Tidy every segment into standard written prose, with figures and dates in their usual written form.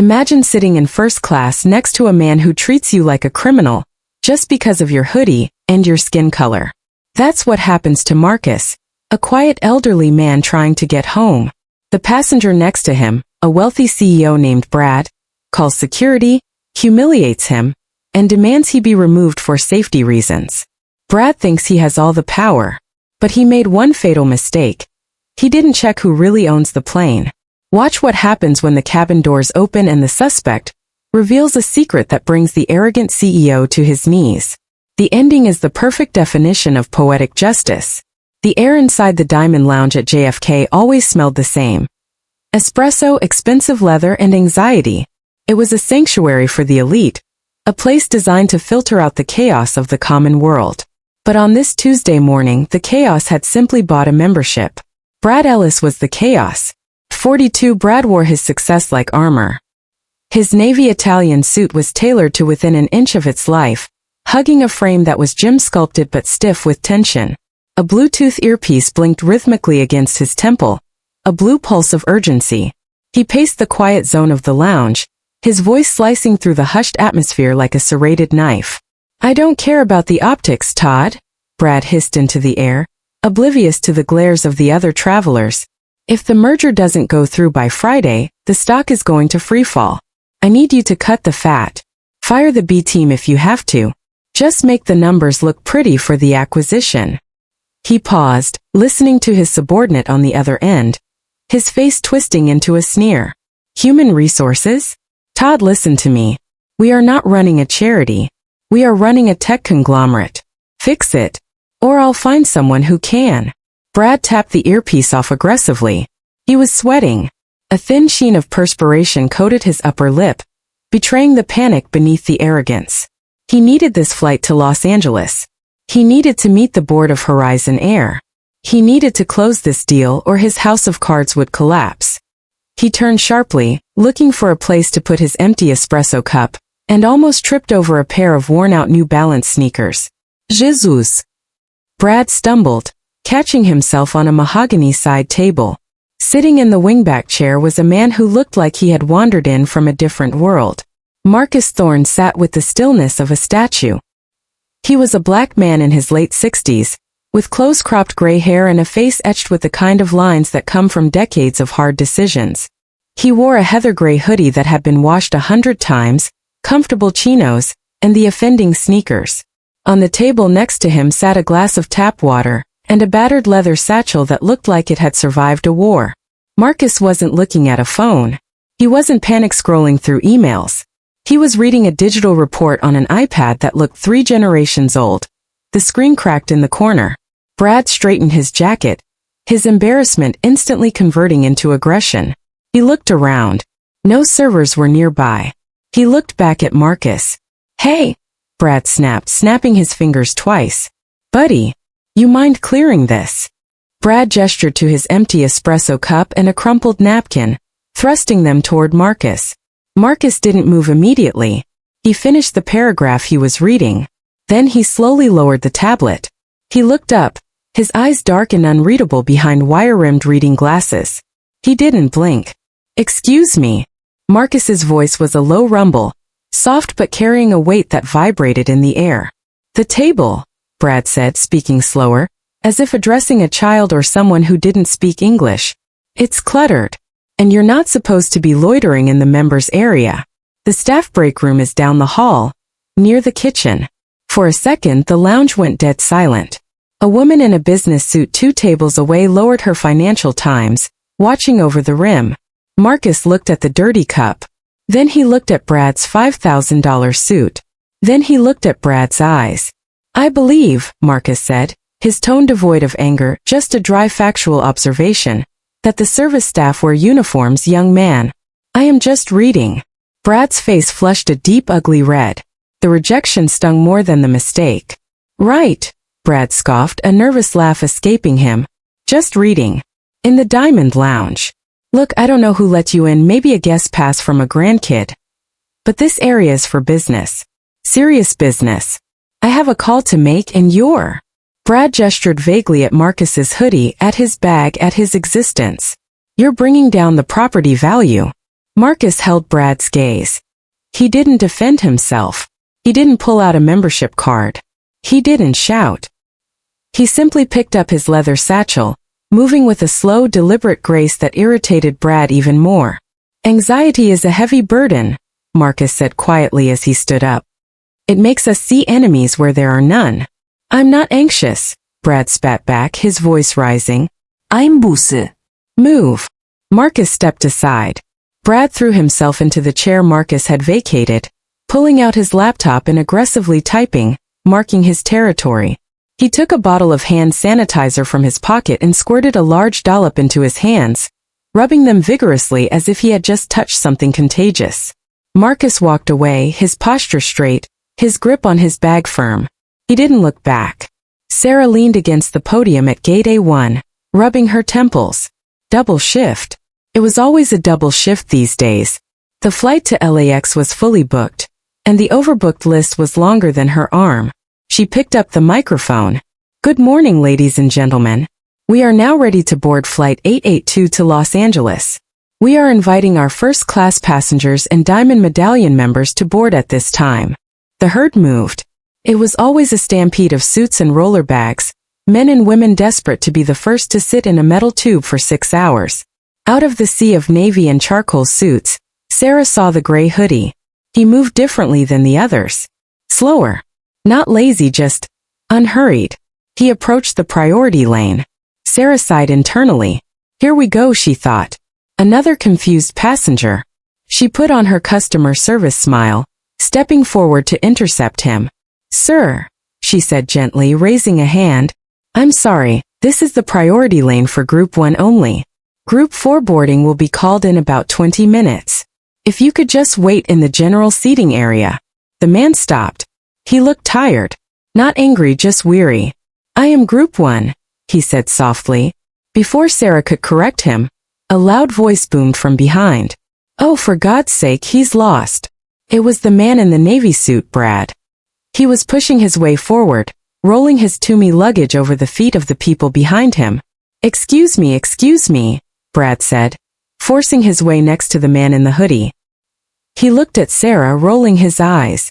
Imagine sitting in first class next to a man who treats you like a criminal, just because of your hoodie and your skin color. That's what happens to Marcus, a quiet elderly man trying to get home. The passenger next to him, a wealthy CEO named Brad, calls security, humiliates him, and demands he be removed for safety reasons. Brad thinks he has all the power, but he made one fatal mistake. He didn't check who really owns the plane. Watch what happens when the cabin doors open and the suspect reveals a secret that brings the arrogant CEO to his knees. The ending is the perfect definition of poetic justice. The air inside the Diamond Lounge at JFK always smelled the same. Espresso, expensive leather, and anxiety. It was a sanctuary for the elite, a place designed to filter out the chaos of the common world. But on this Tuesday morning, the chaos had simply bought a membership. Brad Ellis was the chaos. 42, Brad wore his success like armor. His navy Italian suit was tailored to within an inch of its life, hugging a frame that was gem-sculpted but stiff with tension. A Bluetooth earpiece blinked rhythmically against his temple, a blue pulse of urgency. He paced the quiet zone of the lounge, his voice slicing through the hushed atmosphere like a serrated knife. "I don't care about the optics, Todd," Brad hissed into the air, oblivious to the glares of the other travelers. "If the merger doesn't go through by Friday, the stock is going to freefall. I need you to cut the fat. Fire the B team if you have to. Just make the numbers look pretty for the acquisition." He paused, listening to his subordinate on the other end, his face twisting into a sneer. "Human resources? Todd, listen to me. We are not running a charity. We are running a tech conglomerate. Fix it, or I'll find someone who can." Brad tapped the earpiece off aggressively. He was sweating. A thin sheen of perspiration coated his upper lip, betraying the panic beneath the arrogance. He needed this flight to Los Angeles. He needed to meet the board of Horizon Air. He needed to close this deal or his house of cards would collapse. He turned sharply, looking for a place to put his empty espresso cup, and almost tripped over a pair of worn-out New Balance sneakers. Jesus! Brad stumbled, catching himself on a mahogany side table. Sitting in the wingback chair was a man who looked like he had wandered in from a different world. Marcus Thorne sat with the stillness of a statue. He was a black man in his late 60s, with close-cropped gray hair and a face etched with the kind of lines that come from decades of hard decisions. He wore a heather gray hoodie that had been washed 100 times, comfortable chinos, and the offending sneakers. On the table next to him sat a glass of tap water, and a battered leather satchel that looked like it had survived a war. Marcus wasn't looking at a phone. He wasn't panic-scrolling through emails. He was reading a digital report on an iPad that looked 3 generations old. The screen cracked in the corner. Brad straightened his jacket, his embarrassment instantly converting into aggression. He looked around. No servers were nearby. He looked back at Marcus. "Hey," Brad snapped, snapping his fingers twice. "Buddy, you mind clearing this?" Brad gestured to his empty espresso cup and a crumpled napkin, thrusting them toward Marcus. Marcus didn't move immediately. He finished the paragraph he was reading. Then he slowly lowered the tablet. He looked up, his eyes dark and unreadable behind wire-rimmed reading glasses. He didn't blink. "Excuse me." Marcus's voice was a low rumble, soft but carrying a weight that vibrated in the air. "The table," Brad said, speaking slower, as if addressing a child or someone who didn't speak English. "It's cluttered. And you're not supposed to be loitering in the members' area. The staff break room is down the hall, near the kitchen." For a second, the lounge went dead silent. A woman in a business suit 2 tables away lowered her Financial Times, watching over the rim. Marcus looked at the dirty cup. Then he looked at Brad's $5,000 suit. Then he looked at Brad's eyes. "I believe," Marcus said, his tone devoid of anger, just a dry factual observation, "that the service staff wear uniforms, young man." "I am just reading." Brad's face flushed a deep, ugly red. The rejection stung more than the mistake. "Right," Brad scoffed, a nervous laugh escaping him. "Just reading. In the Diamond Lounge. Look, I don't know who let you in, maybe a guest pass from a grandkid. But this area is for business. Serious business. I have a call to make and you're..." Brad gestured vaguely at Marcus's hoodie, at his bag, at his existence. "You're bringing down the property value." Marcus held Brad's gaze. He didn't defend himself. He didn't pull out a membership card. He didn't shout. He simply picked up his leather satchel, moving with a slow, deliberate grace that irritated Brad even more. Anxiety is a heavy burden, Marcus said quietly as he stood up. It makes us see enemies where there are none. I'm not anxious, Brad spat back, his voice rising. I'm Busse. Move. Marcus stepped aside. Brad threw himself into the chair Marcus had vacated, pulling out his laptop and aggressively typing, marking his territory. He took a bottle of hand sanitizer from his pocket and squirted a large dollop into his hands, rubbing them vigorously as if he had just touched something contagious. Marcus walked away, his posture straight, his grip on his bag firm. He didn't look back. Sarah leaned against the podium at gate A1, rubbing her temples. Double shift. It was always a double shift these days. The flight to LAX was fully booked, and the overbooked list was longer than her arm. She picked up the microphone. Good morning, ladies and gentlemen. We are now ready to board Flight 882 to Los Angeles. We are inviting our first-class passengers and Diamond Medallion members to board at this time. The herd moved. It was always a stampede of suits and roller bags, men and women desperate to be the first to sit in a metal tube for 6 hours. Out of the sea of navy and charcoal suits, Sarah saw the gray hoodie. He moved differently than the others. Slower. Not lazy, just unhurried. He approached the priority lane. Sarah sighed internally. Here we go, she thought. Another confused passenger. She put on her customer service smile, stepping forward to intercept him. Sir, she said gently, raising a hand. I'm sorry, this is the priority lane for Group 1 only. Group 4 boarding will be called in about 20 minutes. If you could just wait in the general seating area. The man stopped. He looked tired. Not angry, just weary. I am Group 1, he said softly. Before Sarah could correct him, a loud voice boomed from behind. Oh, for God's sake, he's lost. It was the man in the navy suit, Brad. He was pushing his way forward, rolling his Toomey luggage over the feet of the people behind him. Excuse me, Brad said, forcing his way next to the man in the hoodie. He looked at Sarah, rolling his eyes.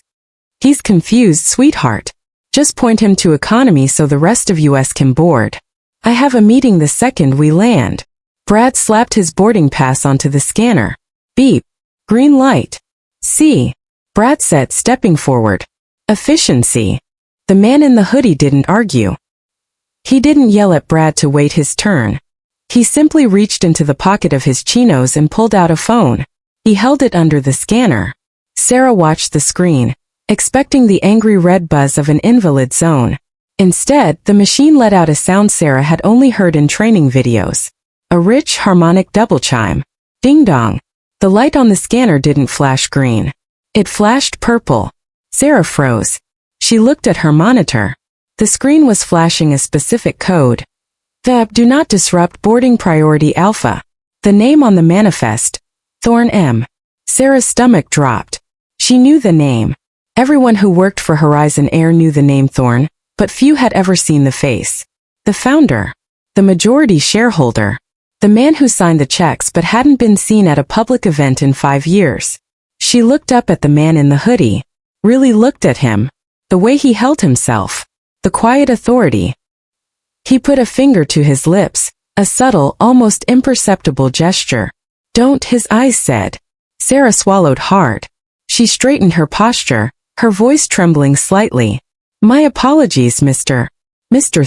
He's confused, sweetheart. Just point him to economy so the rest of us can board. I have a meeting the second we land. Brad slapped his boarding pass onto the scanner. Beep. Green light. See, Brad said, stepping forward. Efficiency. The man in the hoodie didn't argue. He didn't yell at Brad to wait his turn. He simply reached into the pocket of his chinos and pulled out a phone. He held it under the scanner. Sarah watched the screen, expecting the angry red buzz of an invalid zone. Instead, the machine let out a sound Sarah had only heard in training videos. A rich, harmonic double chime. Ding dong. The light on the scanner didn't flash green. It flashed purple. Sarah froze. She looked at her monitor. The screen was flashing a specific code. The Do Not Disrupt Boarding Priority Alpha. The name on the manifest. Thorne M. Sarah's stomach dropped. She knew the name. Everyone who worked for Horizon Air knew the name Thorne, but few had ever seen the face. The founder. The majority shareholder. The man who signed the checks but hadn't been seen at a public event in 5 years. She looked up at the man in the hoodie. Really looked at him. The way he held himself. The quiet authority. He put a finger to his lips, a subtle, almost imperceptible gesture. Don't, his eyes said. Sarah swallowed hard. She straightened her posture, her voice trembling slightly. My apologies, Mr.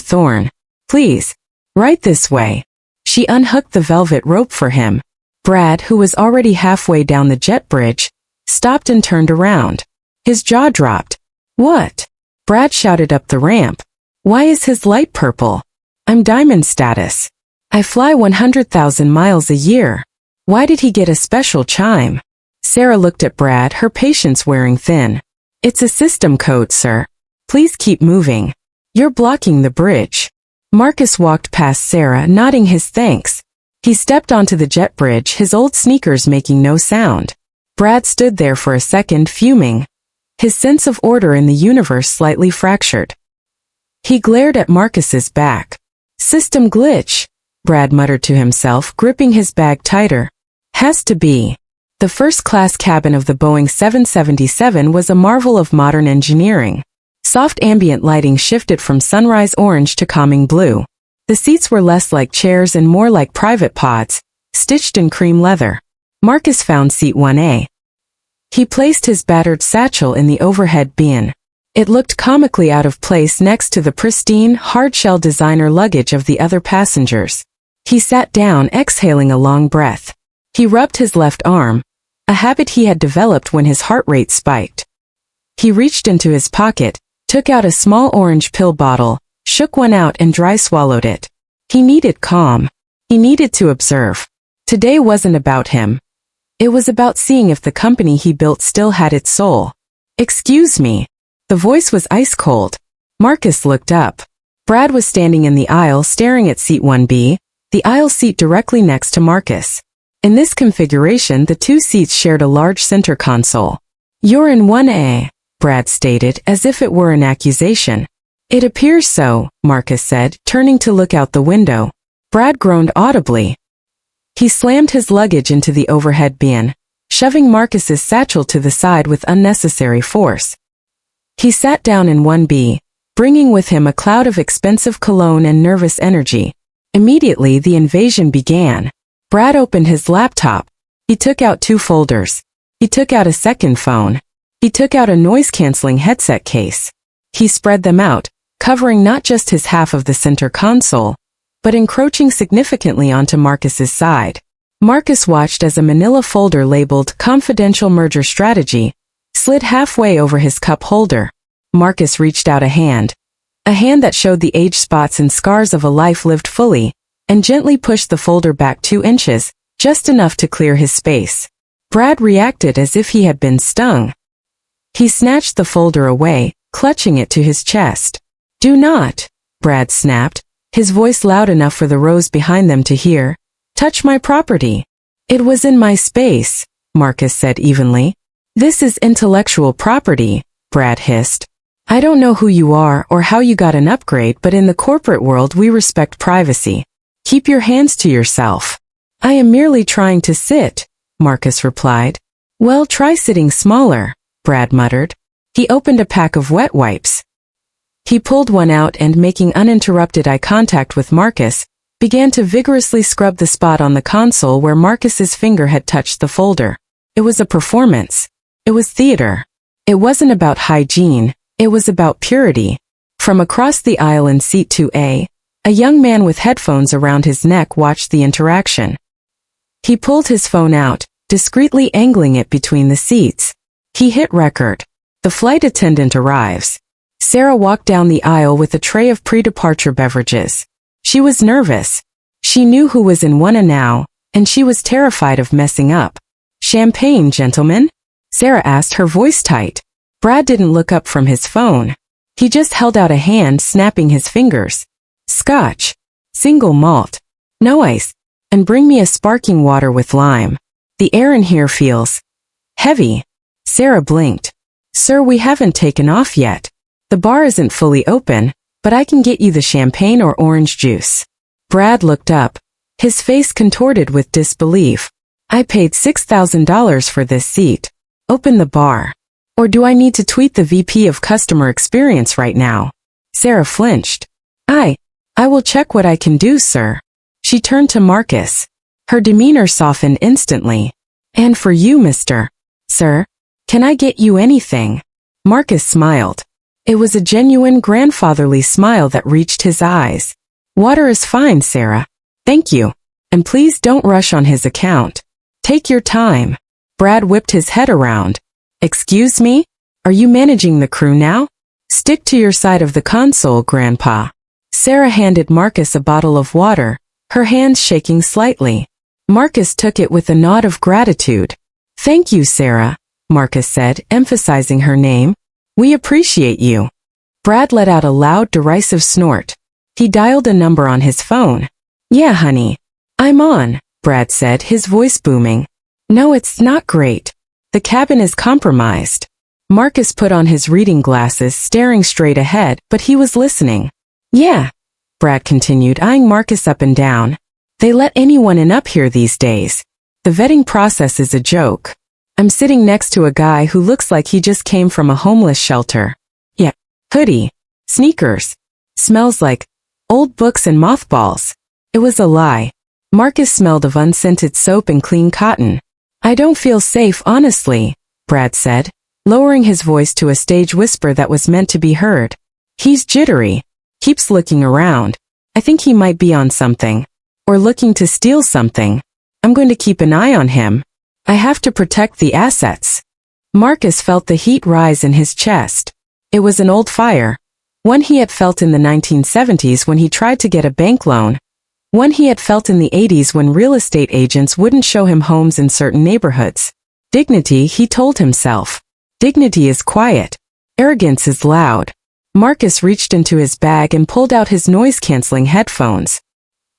Thorne. Please. Right this way. She unhooked the velvet rope for him. Brad, who was already halfway down the jet bridge, stopped and turned around. His jaw dropped. What? Brad shouted up the ramp. Why is his light purple? I'm diamond status. I fly 100,000 miles a year. Why did he get a special chime? Sarah looked at Brad, her patience wearing thin. It's a system code, sir. Please keep moving. You're blocking the bridge. Marcus walked past Sarah, nodding his thanks. He stepped onto the jet bridge, his old sneakers making no sound. Brad stood there for a second, fuming. His sense of order in the universe slightly fractured. He glared at Marcus's back. System glitch, Brad muttered to himself, gripping his bag tighter. Has to be. The first-class cabin of the Boeing 777 was a marvel of modern engineering. Soft ambient lighting shifted from sunrise orange to calming blue. The seats were less like chairs and more like private pods, stitched in cream leather. Marcus found seat 1A. He placed his battered satchel in the overhead bin. It looked comically out of place next to the pristine, hard-shell designer luggage of the other passengers. He sat down, exhaling a long breath. He rubbed his left arm, a habit he had developed when his heart rate spiked. He reached into his pocket, took out a small orange pill bottle, shook one out and dry swallowed it. He needed calm. He needed to observe. Today wasn't about him. It was about seeing if the company he built still had its soul. "Excuse me." The voice was ice cold. Marcus looked up. Brad was standing in the aisle staring at seat 1B, the aisle seat directly next to Marcus. In this configuration, the two seats shared a large center console. "You're in 1A, Brad stated, as if it were an accusation. "It appears so," Marcus said, turning to look out the window. Brad groaned audibly. He slammed his luggage into the overhead bin, shoving Marcus's satchel to the side with unnecessary force. He sat down in 1B, bringing with him a cloud of expensive cologne and nervous energy. Immediately the invasion began. Brad opened his laptop. He took out 2 folders. He took out a second phone. He took out a noise-canceling headset case. He spread them out, covering not just his half of the center console, but encroaching significantly onto Marcus's side. Marcus watched as a manila folder labeled Confidential Merger Strategy slid halfway over his cup holder. Marcus reached out a hand that showed the age spots and scars of a life lived fully, and gently pushed the folder back 2 inches, just enough to clear his space. Brad reacted as if he had been stung. He snatched the folder away, clutching it to his chest. "Do not," Brad snapped, his voice loud enough for the rows behind them to hear, "touch my property." "It was in my space," Marcus said evenly. "This is intellectual property," Brad hissed. "I don't know who you are or how you got an upgrade, but in the corporate world we respect privacy. Keep your hands to yourself." "I am merely trying to sit," Marcus replied. "Well, try sitting smaller," Brad muttered. He opened a pack of wet wipes. He pulled one out and, making uninterrupted eye contact with Marcus, began to vigorously scrub the spot on the console where Marcus's finger had touched the folder. It was a performance. It was theater. It wasn't about hygiene. It was about purity. From across the aisle in seat 2A, a young man with headphones around his neck watched the interaction. He pulled his phone out, discreetly angling it between the seats. He hit record. The flight attendant arrives. Sarah walked down the aisle with a tray of pre-departure beverages. She was nervous. She knew who was in 1A now, and she was terrified of messing up. "Champagne, gentlemen?" Sarah asked, her voice tight. Brad didn't look up from his phone. He just held out a hand, snapping his fingers. "Scotch. Single malt. No ice. And bring me a sparkling water with lime. The air in here feels heavy." Sarah blinked. "Sir, we haven't taken off yet. The bar isn't fully open, but I can get you the champagne or orange juice." Brad looked up, his face contorted with disbelief. "I paid $6,000 for this seat. Open the bar. Or do I need to tweet the VP of Customer Experience right now?" Sarah flinched. I will check what I can do, sir." She turned to Marcus. Her demeanor softened instantly. "And for you, Mr. Sir, can I get you anything?" Marcus smiled. It was a genuine grandfatherly smile that reached his eyes. "Water is fine, Sarah. Thank you. And please don't rush on his account. Take your time." Brad whipped his head around. "Excuse me? Are you managing the crew now? Stick to your side of the console, Grandpa." Sarah handed Marcus a bottle of water, her hands shaking slightly. Marcus took it with a nod of gratitude. "Thank you, Sarah," Marcus said, emphasizing her name. "We appreciate you." Brad let out a loud, derisive snort. He dialed a number on his phone. "Yeah, honey. I'm on," Brad said, his voice booming. "No, it's not great. The cabin is compromised." Marcus put on his reading glasses, staring straight ahead, but he was listening. "Yeah," Brad continued, eyeing Marcus up and down. "They let anyone in up here these days. The vetting process is a joke. I'm sitting next to a guy who looks like he just came from a homeless shelter. Yeah. Hoodie. Sneakers. Smells like old books and mothballs. It was a lie. Marcus smelled of unscented soap and clean cotton. I don't feel safe, honestly, Brad said, lowering his voice to a stage whisper that was meant to be heard. He's jittery. Keeps looking around. I think he might be on something. Or looking to steal something. I'm going to keep an eye on him. I have to protect the assets. Marcus felt the heat rise in his chest. It was an old fire. One he had felt in the 1970s when he tried to get a bank loan. One he had felt in the 80s when real estate agents wouldn't show him homes in certain neighborhoods. Dignity, he told himself. Dignity is quiet. Arrogance is loud. Marcus reached into his bag and pulled out his noise-canceling headphones.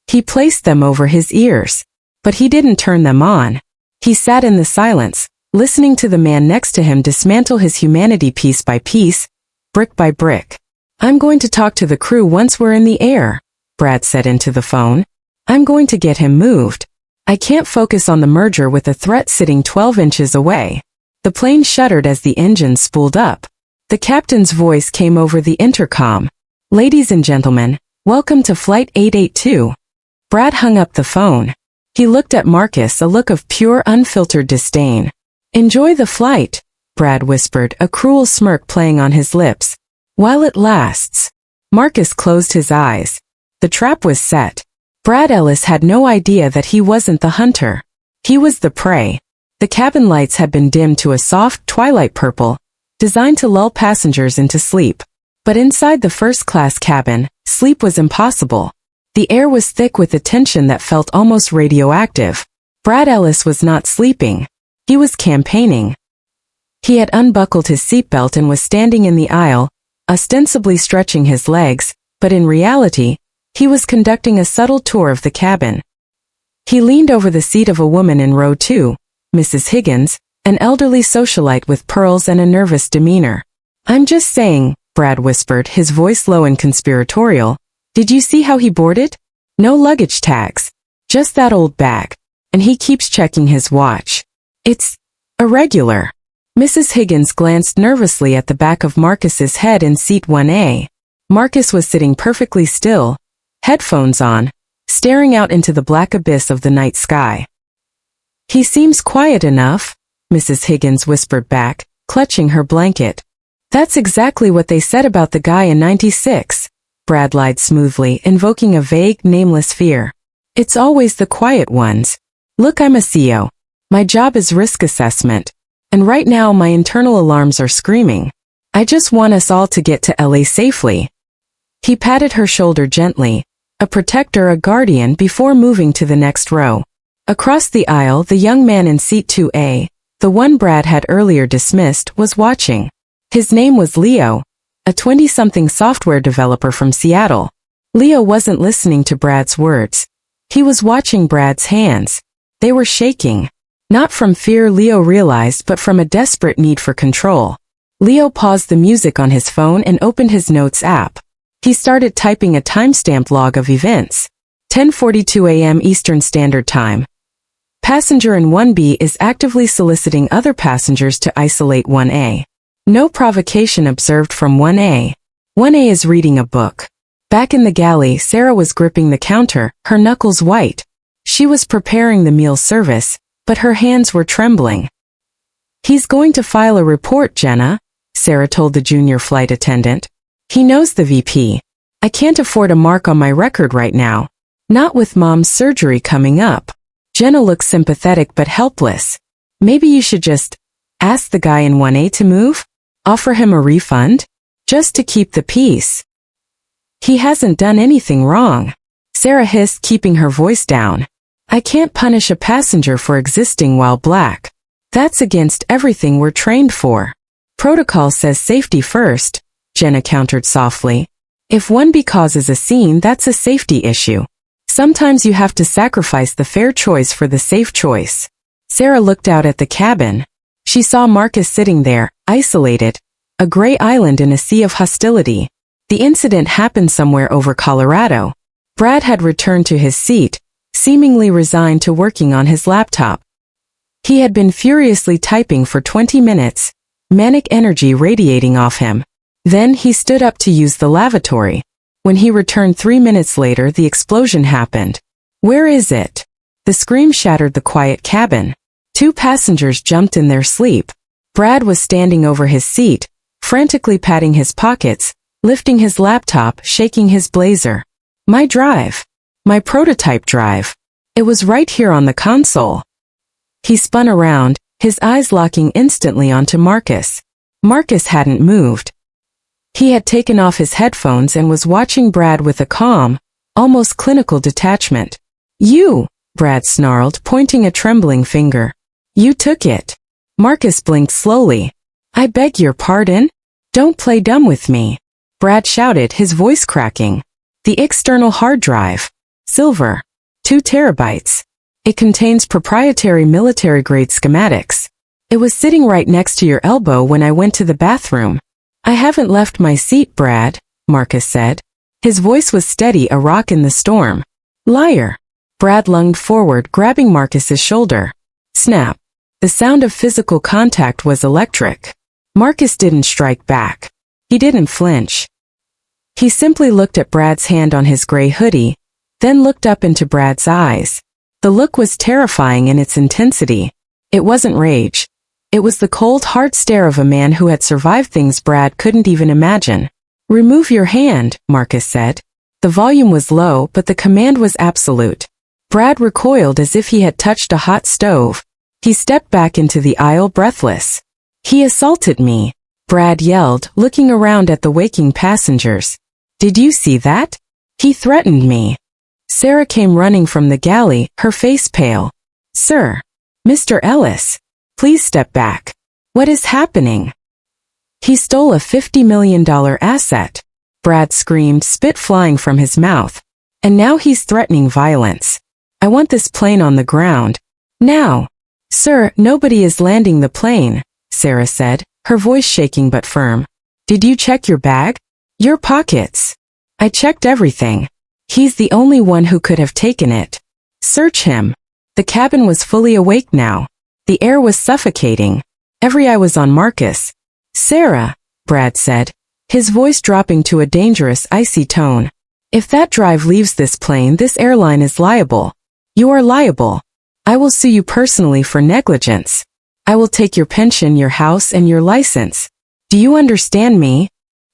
He placed them over his ears. But he didn't turn them on. He sat in the silence, listening to the man next to him dismantle his humanity piece by piece, brick by brick. I'm going to talk to the crew once we're in the air, Brad said into the phone. I'm going to get him moved. I can't focus on the merger with a threat sitting 12 inches away. The plane shuddered as the engines spooled up. The captain's voice came over the intercom. Ladies and gentlemen, welcome to Flight 882. Brad hung up the phone. He looked at Marcus, a look of pure, unfiltered disdain. Enjoy the flight, Brad whispered, a cruel smirk playing on his lips. While it lasts. Marcus closed his eyes. The trap was set. Brad Ellis had no idea that he wasn't the hunter. He was the prey. The cabin lights had been dimmed to a soft twilight purple, designed to lull passengers into sleep. But inside the first-class cabin, sleep was impossible. The air was thick with a tension that felt almost radioactive. Brad Ellis was not sleeping. He was campaigning. He had unbuckled his seatbelt and was standing in the aisle, ostensibly stretching his legs, but in reality, he was conducting a subtle tour of the cabin. He leaned over the seat of a woman in row 2, Mrs. Higgins, an elderly socialite with pearls and a nervous demeanor. I'm just saying, Brad whispered, his voice low and conspiratorial. Did you see how he boarded? No luggage tags. Just that old bag. And he keeps checking his watch. It's irregular. Mrs. Higgins glanced nervously at the back of Marcus's head in seat 1A. Marcus was sitting perfectly still, headphones on, staring out into the black abyss of the night sky. He seems quiet enough, Mrs. Higgins whispered back, clutching her blanket. That's exactly what they said about the guy in '96. Brad lied smoothly, invoking a vague, nameless fear. It's always the quiet ones. Look, I'm a CEO. My job is risk assessment. And right now my internal alarms are screaming. I just want us all to get to LA safely. He patted her shoulder gently, a protector, a guardian, before moving to the next row. Across the aisle, the young man in seat 2A, the one Brad had earlier dismissed, was watching. His name was Leo, a 20-something software developer from Seattle. Leo wasn't listening to Brad's words. He was watching Brad's hands. They were shaking. Not from fear, Leo realized, but from a desperate need for control. Leo paused the music on his phone and opened his notes app. He started typing a timestamp log of events. 10:42 a.m. Eastern Standard Time. Passenger in 1B is actively soliciting other passengers to isolate 1A. No provocation observed from 1A. 1A is reading a book. Back in the galley, Sarah was gripping the counter, her knuckles white. She was preparing the meal service, but her hands were trembling. He's going to file a report, Jenna, Sarah told the junior flight attendant. He knows the VP. I can't afford a mark on my record right now. Not with Mom's surgery coming up. Jenna looked sympathetic but helpless. Maybe you should just ask the guy in 1A to move? Offer him a refund? Just to keep the peace. He hasn't done anything wrong. Sarah hissed, keeping her voice down. I can't punish a passenger for existing while black. That's against everything we're trained for. Protocol says safety first, Jenna countered softly. If 1B causes a scene, that's a safety issue. Sometimes you have to sacrifice the fair choice for the safe choice. Sarah looked out at the cabin. She saw Marcus sitting there, isolated, a gray island in a sea of hostility. The incident happened somewhere over Colorado. Brad had returned to his seat, seemingly resigned to working on his laptop. He had been furiously typing for 20 minutes, manic energy radiating off him. Then he stood up to use the lavatory. When he returned 3 minutes later, the explosion happened. "Where is it?" The scream shattered the quiet cabin. 2 passengers jumped in their sleep. Brad was standing over his seat, frantically patting his pockets, lifting his laptop, shaking his blazer. "My drive. My prototype drive. It was right here on the console." He spun around, his eyes locking instantly onto Marcus. Marcus hadn't moved. He had taken off his headphones and was watching Brad with a calm, almost clinical detachment. "You," Brad snarled, pointing a trembling finger. "You took it." Marcus blinked slowly. "I beg your pardon? Don't play dumb with me," Brad shouted, his voice cracking. "The external hard drive. Silver. 2 terabytes. It contains proprietary military-grade schematics. It was sitting right next to your elbow when I went to the bathroom." "I haven't left my seat, Brad," Marcus said. His voice was steady, a rock in the storm. "Liar." Brad lunged forward, grabbing Marcus's shoulder. Snap. The sound of physical contact was electric. Marcus didn't strike back. He didn't flinch. He simply looked at Brad's hand on his gray hoodie, then looked up into Brad's eyes. The look was terrifying in its intensity. It wasn't rage. It was the cold, hard stare of a man who had survived things Brad couldn't even imagine. "Remove your hand," Marcus said. The volume was low, but the command was absolute. Brad recoiled as if he had touched a hot stove. He stepped back into the aisle, breathless. "He assaulted me," Brad yelled, looking around at the waking passengers. "Did you see that? He threatened me." Sarah came running from the galley, her face pale. "Sir. Mr. Ellis. Please step back. What is happening?" "He stole a $50 million asset," Brad screamed, spit flying from his mouth. "And now he's threatening violence. I want this plane on the ground. Now." "Sir, nobody is landing the plane," Sarah said, her voice shaking but firm. "Did you check your bag? Your pockets?" "I checked everything. He's the only one who could have taken it. Search him." The cabin was fully awake now. The air was suffocating. Every eye was on Marcus. "Sarah," Brad said, his voice dropping to a dangerous, icy tone. "If that drive leaves this plane, this airline is liable. You are liable. I will sue you personally for negligence. I will take your pension, your house, and your license. Do you understand me?"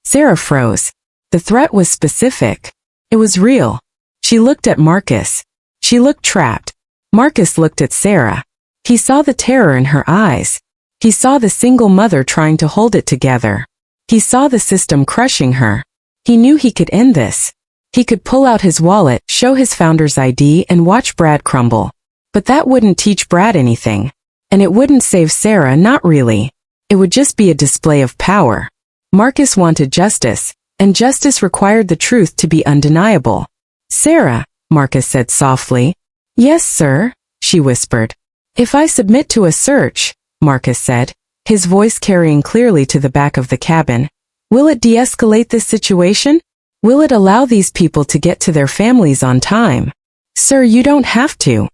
Sarah froze. The threat was specific. It was real. She looked at Marcus. She looked trapped. Marcus looked at Sarah. He saw the terror in her eyes. He saw the single mother trying to hold it together. He saw the system crushing her. He knew he could end this. He could pull out his wallet, show his founder's ID, and watch Brad crumble. But that wouldn't teach Brad anything. And it wouldn't save Sarah, not really. It would just be a display of power. Marcus wanted justice, and justice required the truth to be undeniable. "Sarah," Marcus said softly. "Yes, sir," she whispered. "If I submit to a search," Marcus said, his voice carrying clearly to the back of the cabin, "will it de-escalate this situation? Will it allow these people to get to their families on time?" "Sir, you don't have to."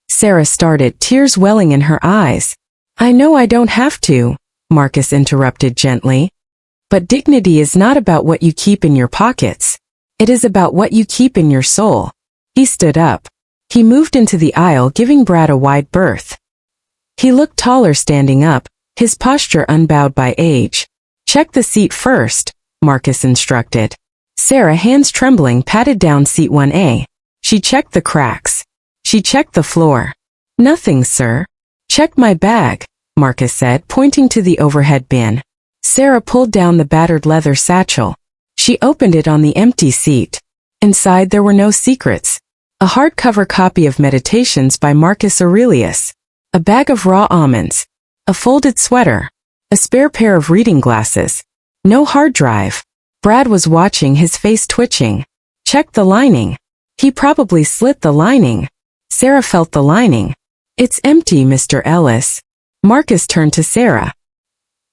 Sarah started, tears welling in her eyes. "I know I don't have to," Marcus interrupted gently. "But dignity is not about what you keep in your pockets. It is about what you keep in your soul." He stood up. He moved into the aisle, giving Brad a wide berth. He looked taller standing up, his posture unbowed by age. "Check the seat first," Marcus instructed. Sarah, hands trembling, patted down seat 1A. She checked the cracks. She checked the floor. "Nothing, sir." "Check my bag," Marcus said, pointing to the overhead bin. Sarah pulled down the battered leather satchel. She opened it on the empty seat. Inside there were no secrets. A hardcover copy of Meditations by Marcus Aurelius. A bag of raw almonds. A folded sweater. A spare pair of reading glasses. No hard drive. Brad was watching, his face twitching. Check the lining. He probably slit the lining. Sarah felt the lining. "It's empty, Mr. Ellis." Marcus turned to Sarah.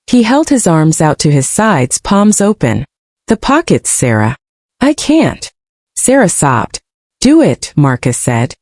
He held his arms out to his sides, palms open. "The pockets, Sarah." "I can't." Sarah sobbed. "Do it," Marcus said.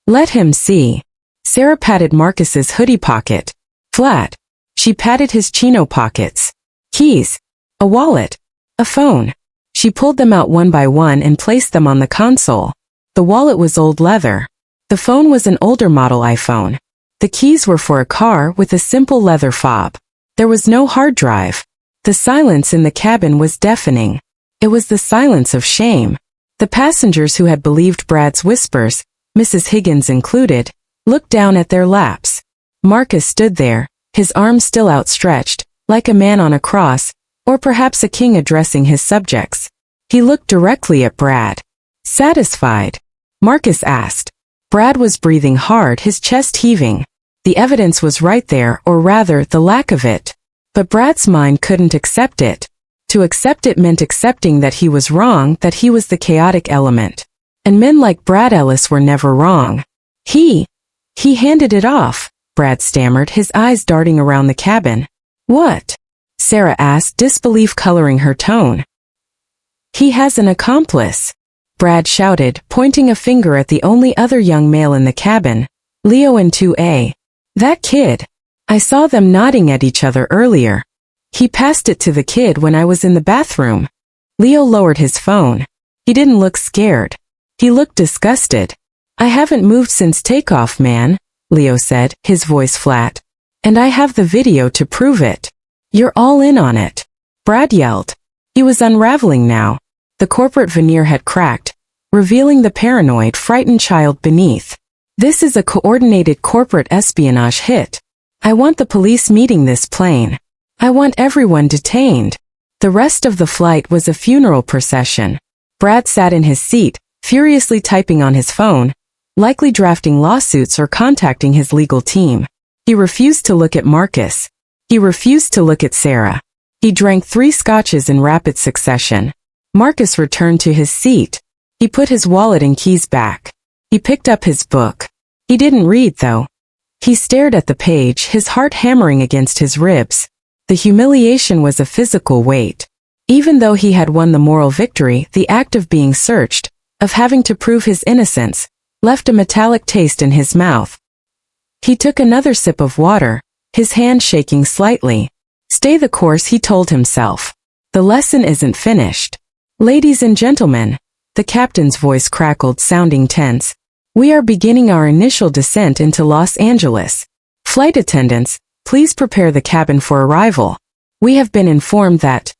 "Let him see." Sarah patted Marcus's hoodie pocket. Flat. She patted his chino pockets. Keys. A wallet. A phone. She pulled them out one by one and placed them on the console. The wallet was old leather. The phone was an older model iPhone. The keys were for a car with a simple leather fob. There was no hard drive. The silence in the cabin was deafening. It was the silence of shame. The passengers who had believed Brad's whispers, Mrs. Higgins included, looked down at their laps. Marcus stood there, his arms still outstretched, like a man on a cross, or perhaps a king addressing his subjects. He looked directly at Brad. Satisfied? Marcus asked. Brad was breathing hard, his chest heaving. The evidence was right there, or rather, the lack of it. But Brad's mind couldn't accept it. To accept it meant accepting that he was wrong, that he was the chaotic element. And men like Brad Ellis were never wrong. He handed it off, Brad stammered, his eyes darting around the cabin. What? Sarah asked, disbelief coloring her tone. He has an accomplice, Brad shouted, pointing a finger at the only other young male in the cabin, Leo in 2A. That kid. I saw them nodding at each other earlier. He passed it to the kid when I was in the bathroom. Leo lowered his phone. He didn't look scared. He looked disgusted. I haven't moved since takeoff, man, Leo said, his voice flat. And I have the video to prove it. You're all in on it, Brad yelled. He was unraveling now. The corporate veneer had cracked, revealing the paranoid, frightened child beneath. This is a coordinated corporate espionage hit. I want the police meeting this plane. I want everyone detained. The rest of the flight was a funeral procession. Brad sat in his seat, furiously typing on his phone, likely drafting lawsuits or contacting his legal team. He refused to look at Marcus. He refused to look at Sarah. He drank 3 scotches in rapid succession. Marcus returned to his seat. He put his wallet and keys back. He picked up his book. He didn't read, though. He stared at the page, his heart hammering against his ribs. The humiliation was a physical weight. Even though he had won the moral victory, the act of being searched, of having to prove his innocence, left a metallic taste in his mouth. He took another sip of water, his hand shaking slightly. Stay the course, he told himself. The lesson isn't finished. Ladies and gentlemen, the captain's voice crackled, sounding tense. We are beginning our initial descent into Los Angeles. Flight attendants, please prepare the cabin for arrival. We have been informed that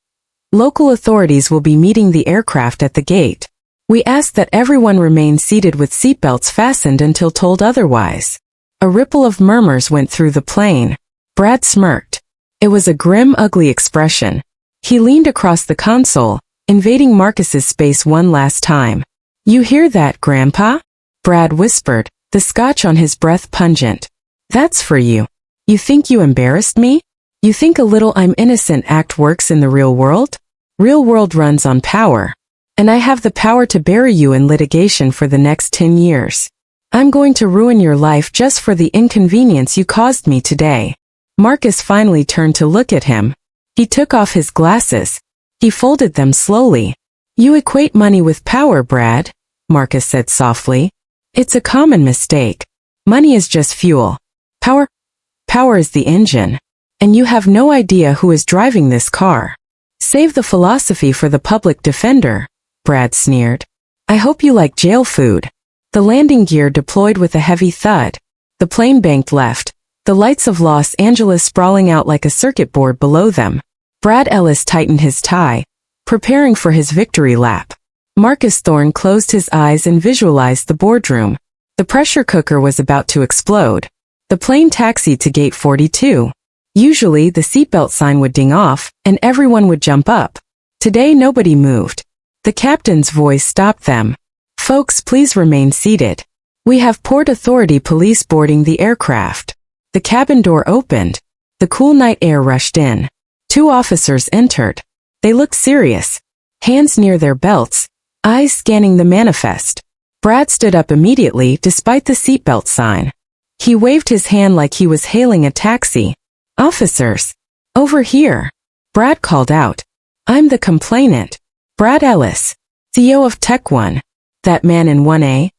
local authorities will be meeting the aircraft at the gate. We ask that everyone remain seated with seatbelts fastened until told otherwise. A ripple of murmurs went through the plane. Brad smirked. It was a grim, ugly expression. He leaned across the console, invading Marcus's space one last time. You hear that, Grandpa? Brad whispered, the scotch on his breath pungent. That's for you. You think you embarrassed me? You think a little I'm innocent act works in the real world? Real world runs on power. And I have the power to bury you in litigation for the next 10 years. I'm going to ruin your life just for the inconvenience you caused me today. Marcus finally turned to look at him. He took off his glasses. He folded them slowly. You equate money with power, Brad, Marcus said softly. It's a common mistake. Money is just fuel. Power is the engine. And you have no idea who is driving this car. Save the philosophy for the public defender, Brad sneered. I hope you like jail food. The landing gear deployed with a heavy thud. The plane banked left, the lights of Los Angeles sprawling out like a circuit board below them. Brad Ellis tightened his tie, preparing for his victory lap. Marcus Thorne closed his eyes and visualized the boardroom. The pressure cooker was about to explode. The plane taxied to gate 42. Usually the seatbelt sign would ding off, and everyone would jump up. Today nobody moved. The captain's voice stopped them. Folks, please remain seated. We have Port Authority police boarding the aircraft. The cabin door opened. The cool night air rushed in. 2 officers entered. They looked serious. Hands near their belts, eyes scanning the manifest. Brad stood up immediately despite the seatbelt sign. He waved his hand like he was hailing a taxi. Officers, over here. Brad called out. I'm the complainant. Brad Ellis, CEO of Tech One. That man in 1A.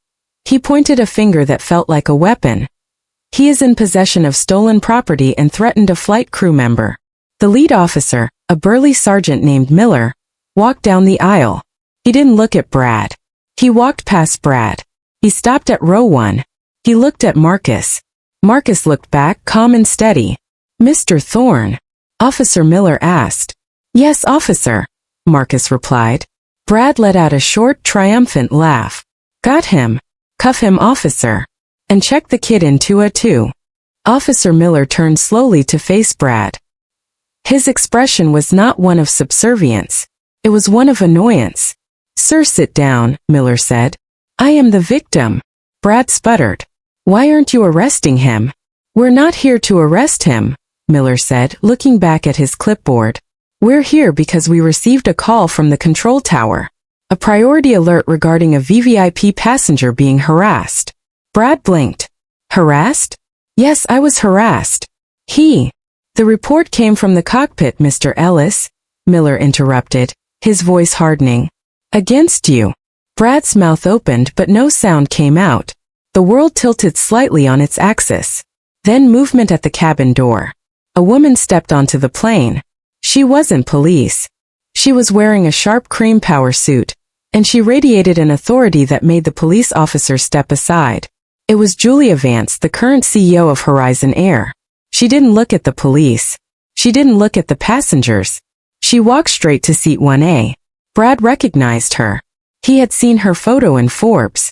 He pointed a finger that felt like a weapon. He is in possession of stolen property and threatened a flight crew member. The lead officer, a burly sergeant named Miller, walked down the aisle. He didn't look at Brad. He walked past Brad. He stopped at row 1. He looked at Marcus. Marcus looked back, calm and steady. "Mr. Thorne?" Officer Miller asked. "Yes, officer," Marcus replied. Brad let out a short, triumphant laugh. "Got him. Cuff him, officer. And check the kid in 202. Officer Miller turned slowly to face Brad. His expression was not one of subservience. It was one of annoyance. "Sir, sit down," Miller said. "I am the victim." Brad sputtered. "Why aren't you arresting him?" "We're not here to arrest him," Miller said, looking back at his clipboard. "We're here because we received a call from the control tower. A priority alert regarding a VVIP passenger being harassed." Brad blinked. "Harassed?" "Yes, I was harassed." The report came from the cockpit, Mr. Ellis," Miller interrupted, his voice hardening. "Against you." Brad's mouth opened but no sound came out. The world tilted slightly on its axis. Then movement at the cabin door. A woman stepped onto the plane. She wasn't police. She was wearing a sharp cream power suit, and she radiated an authority that made the police officer step aside. It was Julia Vance, the current CEO of Horizon Air. She didn't look at the police. She didn't look at the passengers. She walked straight to seat 1A. Brad recognized her. He had seen her photo in Forbes.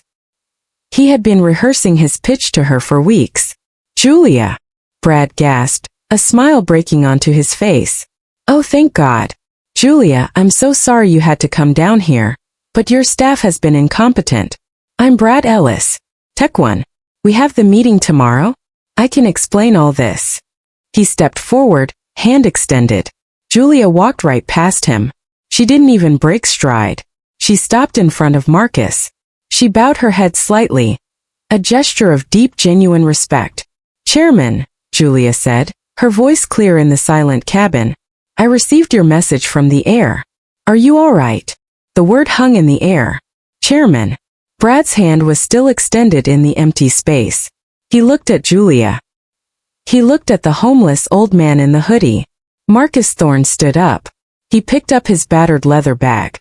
He had been rehearsing his pitch to her for weeks. "Julia!" Brad gasped, a smile breaking onto his face. "Oh, thank God. Julia, I'm so sorry you had to come down here, but your staff has been incompetent. I'm Brad Ellis. Tech One. We have the meeting tomorrow? I can explain all this." He stepped forward, hand extended. Julia walked right past him. She didn't even break stride. She stopped in front of Marcus. She bowed her head slightly, a gesture of deep, genuine respect. "Chairman," Julia said, her voice clear in the silent cabin, "I received your message from the air. Are you all right?" The word hung in the air. "Chairman." Brad's hand was still extended in the empty space. He looked at Julia. He looked at the homeless old man in the hoodie. Marcus Thorne stood up. He picked up his battered leather bag.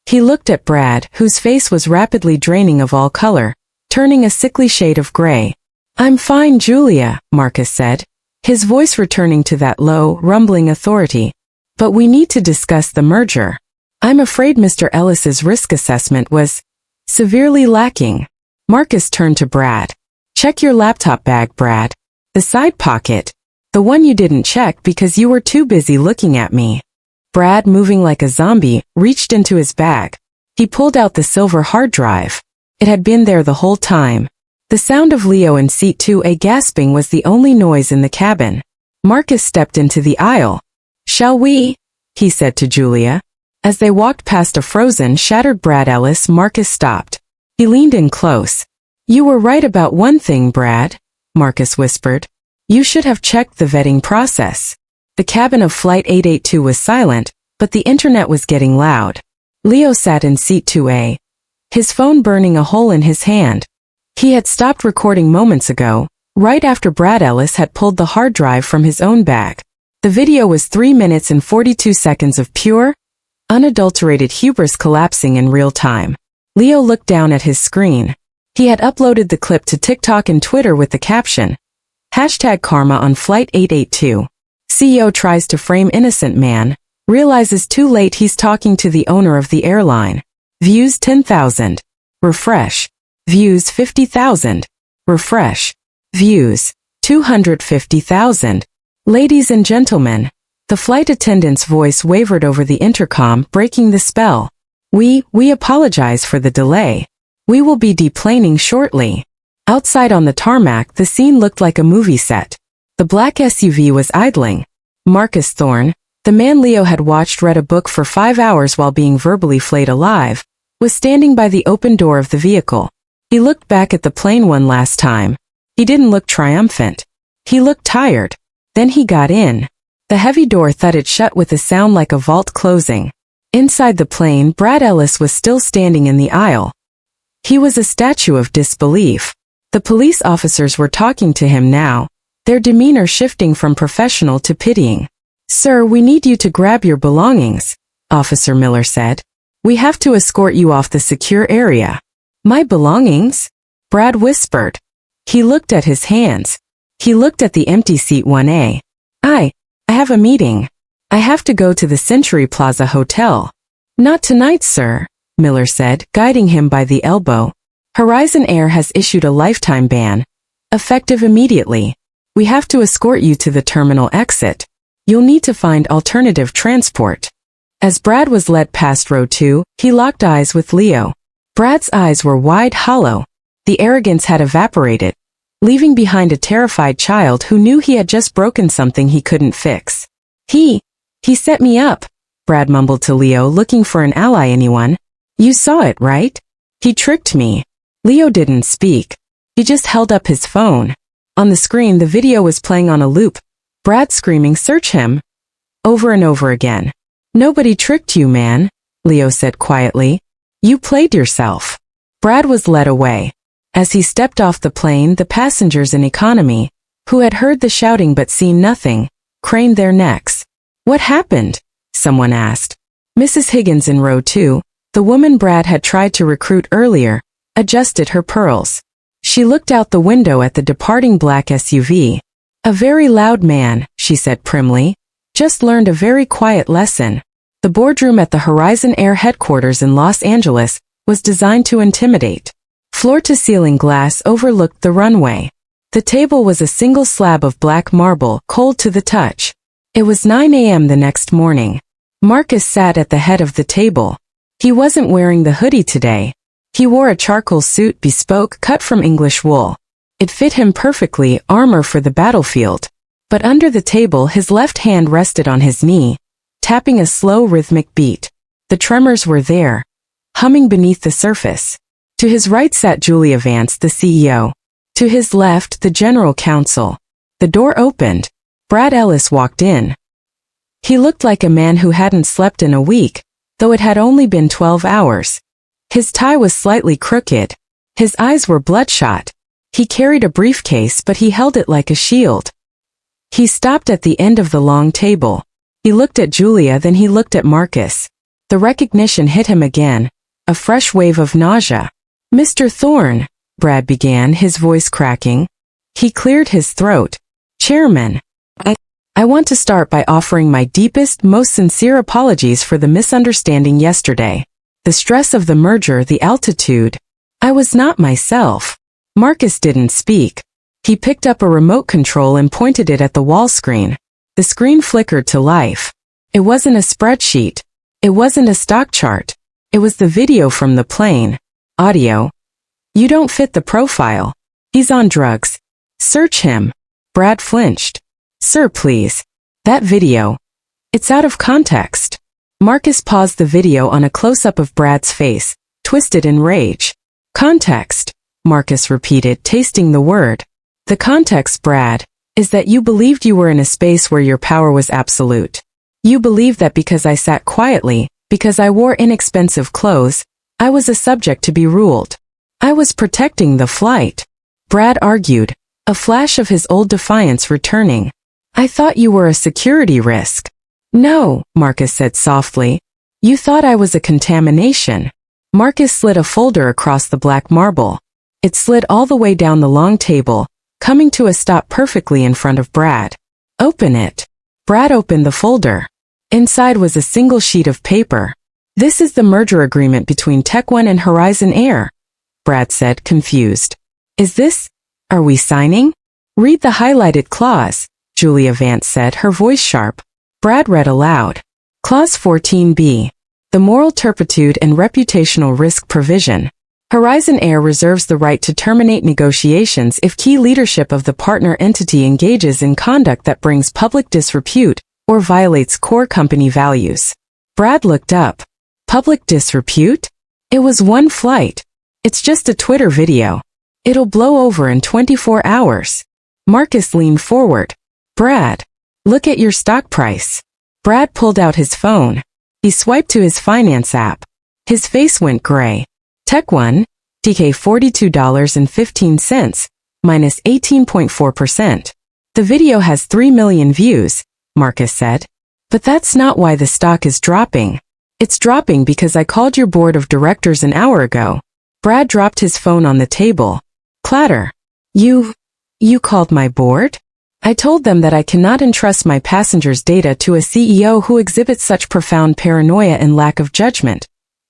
He looked at Brad, whose face was rapidly draining of all color, turning a sickly shade of gray. "I'm fine, Julia," Marcus said, his voice returning to that low, rumbling authority. "But we need to discuss the merger. I'm afraid Mr. Ellis's risk assessment was severely lacking." Marcus turned to Brad. "Check your laptop bag, Brad. The side pocket. The one you didn't check because you were too busy looking at me." Brad, moving like a zombie, reached into his bag. He pulled out the silver hard drive. It had been there the whole time. The sound of Leo in seat 2A gasping was the only noise in the cabin. Marcus stepped into the aisle. "Shall we?" he said to Julia. As they walked past a frozen, shattered Brad Ellis, Marcus stopped. He leaned in close. "You were right about one thing, Brad," Marcus whispered. "You should have checked the vetting process." The cabin of Flight 882 was silent, but the internet was getting loud. Leo sat in seat 2A, his phone burning a hole in his hand. He had stopped recording moments ago, right after Brad Ellis had pulled the hard drive from his own bag. The video was 3 minutes and 42 seconds of pure, unadulterated hubris collapsing in real time. Leo looked down at his screen. He had uploaded the clip to TikTok and Twitter with the caption, #Karma on Flight 882. CEO tries to frame innocent man, realizes too late he's talking to the owner of the airline. Views 10,000. Refresh. Views 50,000. Refresh. Views 250,000. Ladies and gentlemen. The flight attendant's voice wavered over the intercom, breaking the spell. We apologize for the delay. We will be deplaning shortly." Outside on the tarmac, the scene looked like a movie set. The black SUV was idling. Marcus Thorne, the man Leo had watched read a book for 5 hours while being verbally flayed alive, was standing by the open door of the vehicle. He looked back at the plane one last time. He didn't look triumphant. He looked tired. Then he got in. The heavy door thudded shut with a sound like a vault closing. Inside the plane, Brad Ellis was still standing in the aisle. He was a statue of disbelief. The police officers were talking to him now, their demeanor shifting from professional to pitying. "Sir, we need you to grab your belongings," Officer Miller said. "We have to escort you off the secure area." "My belongings?" Brad whispered. He looked at his hands. He looked at the empty seat 1A. I have a meeting. I have to go to the Century Plaza Hotel." "Not tonight, sir," Miller said, guiding him by the elbow. "Horizon Air has issued a lifetime ban, effective immediately. We have to escort you to the terminal exit. You'll need to find alternative transport." As Brad was led past row 2, he locked eyes with Leo. Brad's eyes were wide, hollow. The arrogance had evaporated, leaving behind a terrified child who knew he had just broken something he couldn't fix. He set me up," Brad mumbled to Leo, looking for an ally. "Anyone? You saw it, right? He tricked me." Leo didn't speak. He just held up his phone. On the screen, the video was playing on a loop, Brad screaming, "Search him!" over and over again. "Nobody tricked you, man," Leo said quietly. "You played yourself." Brad was led away. As he stepped off the plane, the passengers in economy, who had heard the shouting but seen nothing, craned their necks. "What happened?" someone asked. Mrs. Higgins in row 2, the woman Brad had tried to recruit earlier, adjusted her pearls. She looked out the window at the departing black SUV. "A very loud man," she said primly. "Just learned a very quiet lesson." The boardroom at the Horizon Air headquarters in Los Angeles was designed to intimidate. Floor-to-ceiling glass overlooked the runway. The table was a single slab of black marble, cold to the touch. It was 9 a.m. the next morning. Marcus sat at the head of the table. He wasn't wearing the hoodie today. He wore a charcoal suit, bespoke, cut from English wool. It fit him perfectly, armor for the battlefield. But under the table, his left hand rested on his knee, tapping a slow rhythmic beat. The tremors were there, humming beneath the surface. To his right sat Julia Vance, the CEO. To his left, the general counsel. The door opened. Brad Ellis walked in. He looked like a man who hadn't slept in a week, though it had only been 12 hours. His tie was slightly crooked. His eyes were bloodshot. He carried a briefcase, but he held it like a shield. He stopped at the end of the long table. He looked at Julia, then he looked at Marcus. The recognition hit him again, a fresh wave of nausea. "Mr. Thorne," Brad began, his voice cracking. He cleared his throat. "Chairman, I want to start by offering my deepest, most sincere apologies for the misunderstanding yesterday. The stress of the merger, the altitude. I was not myself." Marcus didn't speak. He picked up a remote control and pointed it at the wall screen. The screen flickered to life. It wasn't a spreadsheet. It wasn't a stock chart. It was the video from the plane. Audio. "You don't fit the profile. He's on drugs. Search him." Brad flinched. "Sir, please. That video. It's out of context." Marcus paused the video on a close-up of Brad's face, twisted in rage. "Context," Marcus repeated, tasting the word. "The context, Brad, is that you believed you were in a space where your power was absolute. You believed that because I sat quietly, because I wore inexpensive clothes, I was a subject to be ruled. I was protecting the flight." Brad argued, a flash of his old defiance returning. "I thought you were a security risk." "No," Marcus said softly. "You thought I was a contamination." Marcus slid a folder across the black marble. It slid all the way down the long table, coming to a stop perfectly in front of Brad. "Open it." Brad opened the folder. Inside was a single sheet of paper. "This is the merger agreement between TechOne and Horizon Air," Brad said, confused. Are we signing?" "Read the highlighted clause," Julia Vance said, her voice sharp. Brad read aloud. Clause 14b. The moral turpitude and reputational risk provision. Horizon Air reserves the right to terminate negotiations if key leadership of the partner entity engages in conduct that brings public disrepute or violates core company values. Brad looked up. Public disrepute? It was one flight. It's just a Twitter video. It'll blow over in 24 hours. Marcus leaned forward. "Brad, look at your stock price." Brad pulled out his phone. He swiped to his finance app. His face went gray. TechOne? DK $42.15, minus 18.4%. The video has 3 million views, Marcus said. But that's not why the stock is dropping. It's dropping because I called your board of directors an hour ago. Brad dropped his phone on the table. Clatter. You called my board? I told them that I cannot entrust my passengers' data to a CEO who exhibits such profound paranoia and lack of judgment,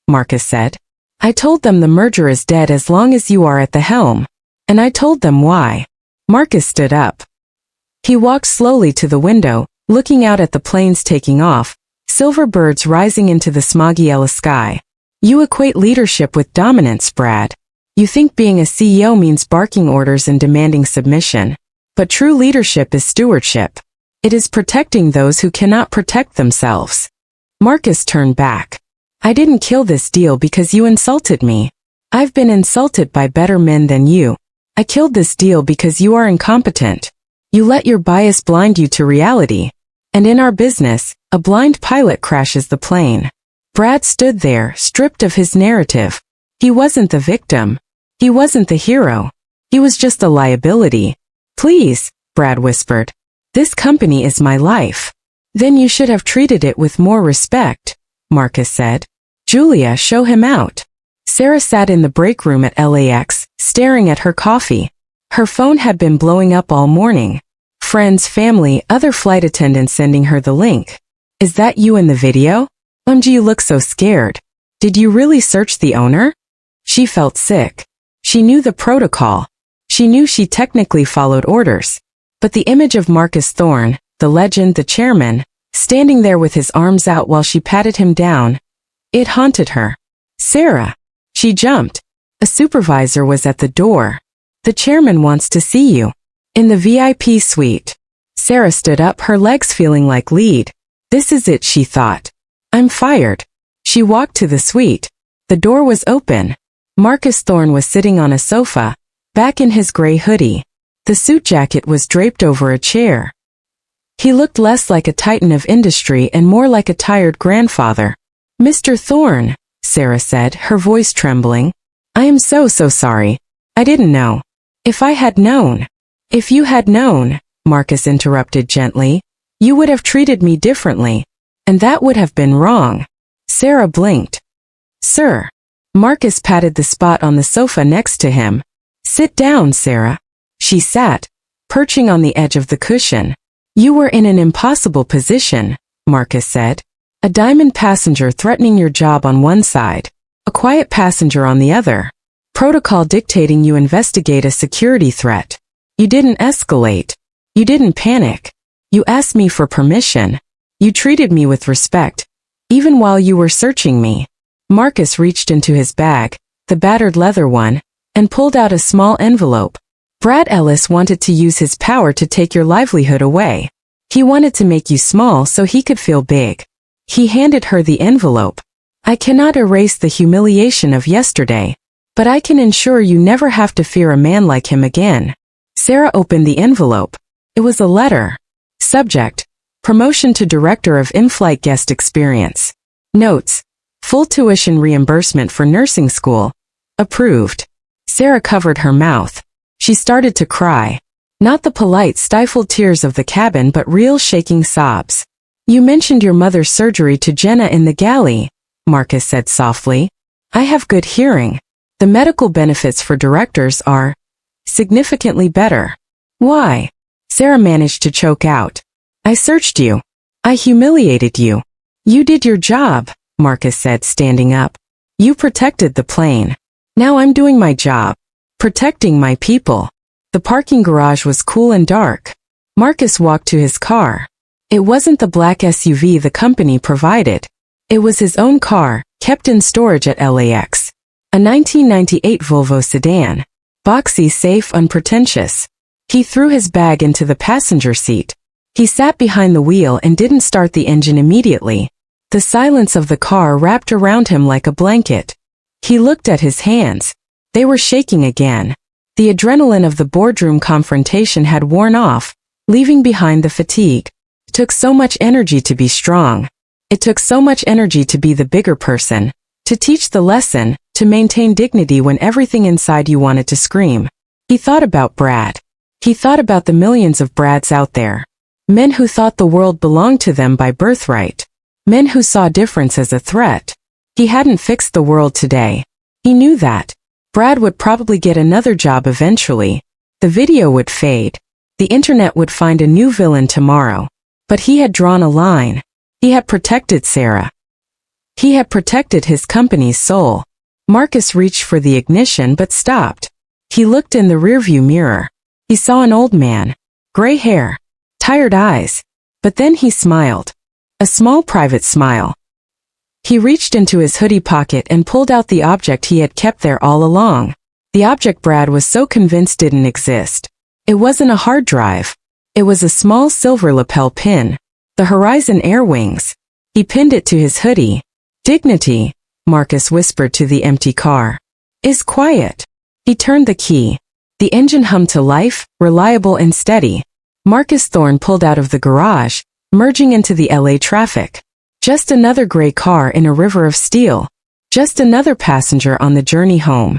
Marcus said. I told them the merger is dead as long as you are at the helm. And I told them why. Marcus stood up. He walked slowly to the window, looking out at the planes taking off, silver birds rising into the smoggy yellow sky. You equate leadership with dominance, Brad. You think being a CEO means barking orders and demanding submission. But true leadership is stewardship. It is protecting those who cannot protect themselves. Marcus turned back. I didn't kill this deal because you insulted me. I've been insulted by better men than you. I killed this deal because you are incompetent. You let your bias blind you to reality. And in our business, a blind pilot crashes the plane. Brad stood there, stripped of his narrative. He wasn't the victim. He wasn't the hero. He was just a liability. Please, Brad whispered. This company is my life. Then you should have treated it with more respect, Marcus said. Julia, show him out. Sarah sat in the break room at LAX, staring at her coffee. Her phone had been blowing up all morning. Friends, family, other flight attendants sending her the link. Is that you in the video? You look so scared. Did you really search the owner? She felt sick. She knew the protocol. She knew she technically followed orders. But the image of Marcus Thorne, the legend, the chairman, standing there with his arms out while she patted him down, it haunted her. Sarah. She jumped. A supervisor was at the door. The chairman wants to see you. In the VIP suite. Sarah stood up, her legs feeling like lead. This is it, she thought. I'm fired. She walked to the suite. The door was open. Marcus Thorne was sitting on a sofa, back in his gray hoodie. The suit jacket was draped over a chair. He looked less like a titan of industry and more like a tired grandfather. Mr. Thorne, Sarah said, her voice trembling. I am so sorry. I didn't know. If I had known. If you had known, Marcus interrupted gently, you would have treated me differently. And that would have been wrong. Sarah blinked. Sir. Marcus patted the spot on the sofa next to him. Sit down, Sarah. She sat, perching on the edge of the cushion. You were in an impossible position, Marcus said. A diamond passenger threatening your job on one side, a quiet passenger on the other. Protocol dictating you investigate a security threat. You didn't escalate. You didn't panic. You asked me for permission. You treated me with respect, even while you were searching me. Marcus reached into his bag, the battered leather one, and pulled out a small envelope. Brad Ellis wanted to use his power to take your livelihood away. He wanted to make you small so he could feel big. He handed her the envelope. I cannot erase the humiliation of yesterday, but I can ensure you never have to fear a man like him again. Sarah opened the envelope. It was a letter. Subject: Promotion to Director of In-Flight Guest Experience. Notes: Full tuition reimbursement for nursing school. Approved. Sarah covered her mouth. She started to cry. Not the polite, stifled tears of the cabin, but real shaking sobs. You mentioned your mother's surgery to Jenna in the galley, Marcus said softly. I have good hearing. The medical benefits for directors are significantly better. Why? Sarah managed to choke out. I searched you. I humiliated you. You did your job, Marcus said, standing up. You protected the plane. Now I'm doing my job. Protecting my people. The parking garage was cool and dark. Marcus walked to his car. It wasn't the black SUV the company provided. It was his own car, kept in storage at LAX. A 1998 Volvo sedan. Boxy, safe, unpretentious. He threw his bag into the passenger seat. He sat behind the wheel and didn't start the engine immediately. The silence of the car wrapped around him like a blanket. He looked at his hands. They were shaking again. The adrenaline of the boardroom confrontation had worn off, leaving behind the fatigue. It took so much energy to be strong. It took so much energy to be the bigger person, to teach the lesson, To maintain dignity when everything inside you wanted to scream. He thought about Brad. He thought about the millions of Brads out there. Men who thought the world belonged to them by birthright. Men who saw difference as a threat. He hadn't fixed the world today. He knew that. Brad would probably get another job eventually. The video would fade. The internet would find a new villain tomorrow. But he had drawn a line. He had protected Sarah. He had protected his company's soul. Marcus reached for the ignition but stopped. He looked in the rearview mirror. He saw an old man. Gray hair. Tired eyes. But then he smiled. A small private smile. He reached into his hoodie pocket and pulled out the object he had kept there all along. The object Brad was so convinced didn't exist. It wasn't a hard drive. It was a small silver lapel pin. The Horizon Air Wings. He pinned it to his hoodie. Dignity, Marcus whispered to the empty car, is quiet. He turned the key. The engine hummed to life, reliable and steady. Marcus Thorne pulled out of the garage, merging into the LA traffic. Just another gray car in a river of steel. Just another passenger on the journey home.